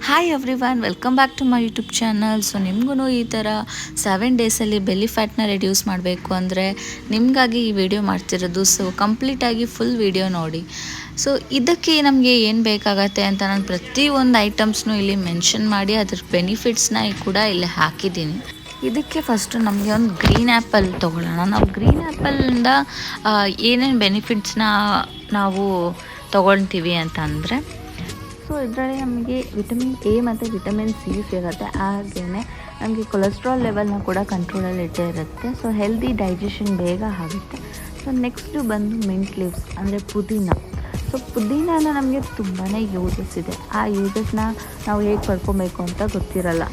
Hi everyone, welcome back to my YouTube channel. So ನಿಮಗೂ ಈ ಥರ 7 ಡೇಸಲ್ಲಿ ಬೆಲ್ಲಿ ಫ್ಯಾಟ್ನ ರೆಡ್ಯೂಸ್ ಮಾಡಬೇಕು ಅಂದರೆ ನಿಮಗಾಗಿ ಈ ವಿಡಿಯೋ ಮಾಡ್ತಿರೋದು. ಸೊ ಕಂಪ್ಲೀಟಾಗಿ ಫುಲ್ ವಿಡಿಯೋ ನೋಡಿ. ಸೊ ಇದಕ್ಕೆ ನಮಗೆ ಏನು ಬೇಕಾಗತ್ತೆ ಅಂತ ನಾನು ಪ್ರತಿಯೊಂದು ಐಟಮ್ಸ್ನೂ ಇಲ್ಲಿ ಮೆನ್ಷನ್ ಮಾಡಿ ಅದ್ರ ಬೆನಿಫಿಟ್ಸ್ನ ಕೂಡ ಇಲ್ಲಿ ಹಾಕಿದ್ದೀನಿ. ಇದಕ್ಕೆ ಫಸ್ಟು ನಮಗೆ ಒಂದು ಗ್ರೀನ್ ಆ್ಯಪಲ್ ತೊಗೊಳ್ಳೋಣ. ನಾವು ಗ್ರೀನ್ ಆ್ಯಪಲಿಂದ ಏನೇನು ಬೆನಿಫಿಟ್ಸ್ನ ನಾವು ತೊಗೊಳ್ತೀವಿ ಅಂತ ಅಂದರೆ, ಸೊ ಇದರಲ್ಲಿ ನಮಗೆ ವಿಟಮಿನ್ ಎ ಮತ್ತು ವಿಟಮಿನ್ ಸಿ ಸಿಗುತ್ತೆ. ಹಾಗೆಯೇ ನಮಗೆ ಕೊಲೆಸ್ಟ್ರಾಲ್ ಲೆವೆಲ್ನ ಕೂಡ ಕಂಟ್ರೋಲಲ್ಲಿ ಇಟ್ಟೇ ಇರುತ್ತೆ. ಸೊ ಹೆಲ್ದಿ ಡೈಜೆಷನ್ ಬೇಗ ಆಗುತ್ತೆ. ಸೊ ನೆಕ್ಸ್ಟು ಬಂದು ಮಿಂಟ್ ಲೀವ್ಸ್ ಅಂದರೆ ಪುದೀನ. ಸೊ ಪುದೀನಾನ ನಮಗೆ ತುಂಬಾ ಯೂಸಸ್ ಇದೆ. ಆ ಯೂಸಸ್ನ ನಾವು ಹೇಗೆ ಪಡ್ಕೊಬೇಕು ಅಂತ ಗೊತ್ತಿರಲ್ಲ.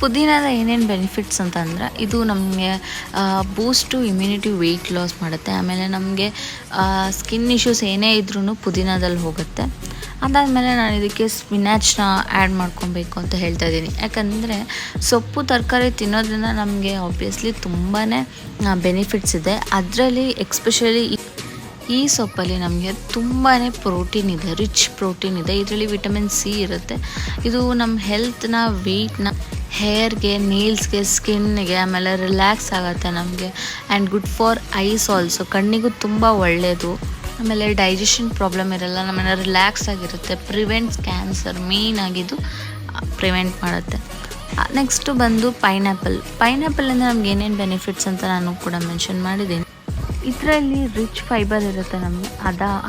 ಪುದೀನದ ಏನೇನು ಬೆನಿಫಿಟ್ಸ್ ಅಂತಂದರೆ, ಇದು ನಮಗೆ ಬೂಸ್ಟು ಇಮ್ಯುನಿಟಿ, ವೆಯ್ಟ್ ಲಾಸ್ ಮಾಡುತ್ತೆ. ಆಮೇಲೆ ನಮಗೆ ಸ್ಕಿನ್ ಇಶ್ಯೂಸ್ ಏನೇ ಇದ್ರೂ ಪುದೀನದಲ್ಲಿ ಹೋಗುತ್ತೆ. ಅದಾದಮೇಲೆ ನಾನು ಇದಕ್ಕೆ ಸ್ಪಿನಾಚ್ನ ಆ್ಯಡ್ ಮಾಡ್ಕೊಬೇಕು ಅಂತ ಹೇಳ್ತಾ ಇದ್ದೀನಿ. ಯಾಕಂದರೆ ಸೊಪ್ಪು ತರಕಾರಿ ತಿನ್ನೋದ್ರಿಂದ ನಮಗೆ ಆಬ್ವಿಯಸ್ಲಿ ತುಂಬಾ ಬೆನಿಫಿಟ್ಸ್ ಇದೆ. ಅದರಲ್ಲಿ ಎಕ್ಸ್ಪೆಷಲಿ ಈ ಸೊಪ್ಪಲ್ಲಿ ನಮಗೆ ತುಂಬಾ ಪ್ರೋಟೀನ್ ಇದೆ, ರಿಚ್ ಪ್ರೋಟೀನ್ ಇದೆ. ಇದರಲ್ಲಿ ವಿಟಮಿನ್ ಸಿ ಇರುತ್ತೆ. ಇದು ನಮ್ಮ ಹೆಲ್ತ್ನ, ವೆಯ್ಟ್ನ, ಹೇರ್ಗೆ, ನೀಲ್ಸ್ಗೆ, ಸ್ಕಿನ್ಗೆ, ಆಮೇಲೆ ರಿಲ್ಯಾಕ್ಸ್ ಆಗುತ್ತೆ ನಮಗೆ. And good for ice also, ಕಣ್ಣಿಗೂ ತುಂಬ ಒಳ್ಳೆಯದು. ಆಮೇಲೆ ಡೈಜೆಷನ್ ಪ್ರಾಬ್ಲಮ್ ಇರಲ್ಲ, ನಮ್ಮನ್ನು ರಿಲ್ಯಾಕ್ಸ್ ಆಗಿರುತ್ತೆ. ಪ್ರಿವೆಂಟ್ಸ್ ಕ್ಯಾನ್ಸರ್, ಮೇಯ್ನ್ ಆಗಿದ್ದು ಪ್ರಿವೆಂಟ್ ಮಾಡುತ್ತೆ. ನೆಕ್ಸ್ಟು ಬಂದು ಪೈನಾಪಲಿಂದ ನಮ್ಗೆ ಏನೇನು ಬೆನಿಫಿಟ್ಸ್ ಅಂತ ನಾನು ಕೂಡ ಮೆನ್ಷನ್ ಮಾಡಿದ್ದೀನಿ. ಇದರಲ್ಲಿ ರಿಚ್ ಫೈಬರ್ ಇರುತ್ತೆ ನಮಗೆ.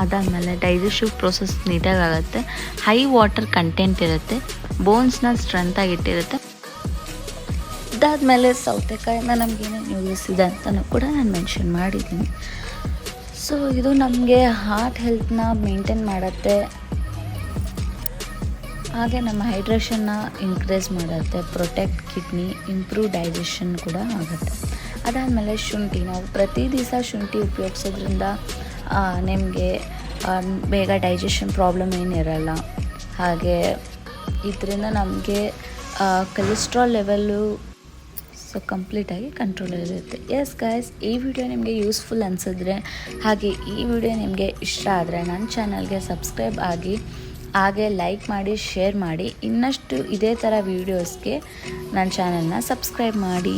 ಅದಾದಮೇಲೆ ಡೈಜೆಸ್ಟಿವ್ ಪ್ರೋಸೆಸ್ ನೀಟಾಗುತ್ತೆ. ಹೈ ವಾಟರ್ ಕಂಟೆಂಟ್ ಇರುತ್ತೆ. ಬೋನ್ಸ್ನ ಸ್ಟ್ರೆಂತಾಗಿಟ್ಟಿರುತ್ತೆ. ಇದಾದಮೇಲೆ ಸೌತೆಕಾಯಿಂದ ನಮ್ಗೆ ಏನೇನು ಯೂಸಸ್ ಇದೆ ಅಂತಲೂ ಕೂಡ ನಾನು ಮೆನ್ಷನ್ ಮಾಡಿದ್ದೀನಿ. ಸೊ ಇದು ನಮಗೆ ಹಾರ್ಟ್ ಹೆಲ್ತ್ನ ಮೇಂಟೈನ್ ಮಾಡುತ್ತೆ. ಹಾಗೆ ನಮ್ಮ ಹೈಡ್ರೇಷನ್ನ ಇನ್ಕ್ರೀಸ್ ಮಾಡುತ್ತೆ. ಪ್ರೊಟೆಕ್ಟ್ ಕಿಡ್ನಿ, ಇಂಪ್ರೂವ್ ಡೈಜೆಷನ್ ಕೂಡ ಆಗುತ್ತೆ. ಅದಾದಮೇಲೆ ಶುಂಠಿ. ನಾವು ಪ್ರತಿ ದಿವಸ ಶುಂಠಿ ಉಪಯೋಗಿಸೋದ್ರಿಂದ ನಿಮಗೆ ಬೇಗ ಡೈಜೆಷನ್ ಪ್ರಾಬ್ಲಮ್ ಏನಿರಲ್ಲ. ಹಾಗೆ ಇದರಿಂದ ನಮಗೆ ಕೊಲೆಸ್ಟ್ರಾಲ್ ಲೆವೆಲ್ಲು ಸೊ ಕಂಪ್ಲೀಟಾಗಿ ಕಂಟ್ರೋಲಲ್ಲಿರುತ್ತೆ. ಎಸ್ ಗೈಸ್, ಈ ವಿಡಿಯೋ ನಿಮಗೆ ಯೂಸ್ಫುಲ್ ಅನಿಸಿದ್ರೆ, ಹಾಗೆ ಈ ವಿಡಿಯೋ ನಿಮಗೆ ಇಷ್ಟ ಆದರೆ ನನ್ನ ಚಾನಲ್ಗೆ ಸಬ್ಸ್ಕ್ರೈಬ್ ಆಗಿ, ಹಾಗೆ ಲೈಕ್ ಮಾಡಿ, ಶೇರ್ ಮಾಡಿ. ಇನ್ನಷ್ಟು ಇದೇ ಥರ ವೀಡಿಯೋಸ್ಗೆ ನನ್ನ ಚಾನಲ್ನ ಸಬ್ಸ್ಕ್ರೈಬ್ ಮಾಡಿ.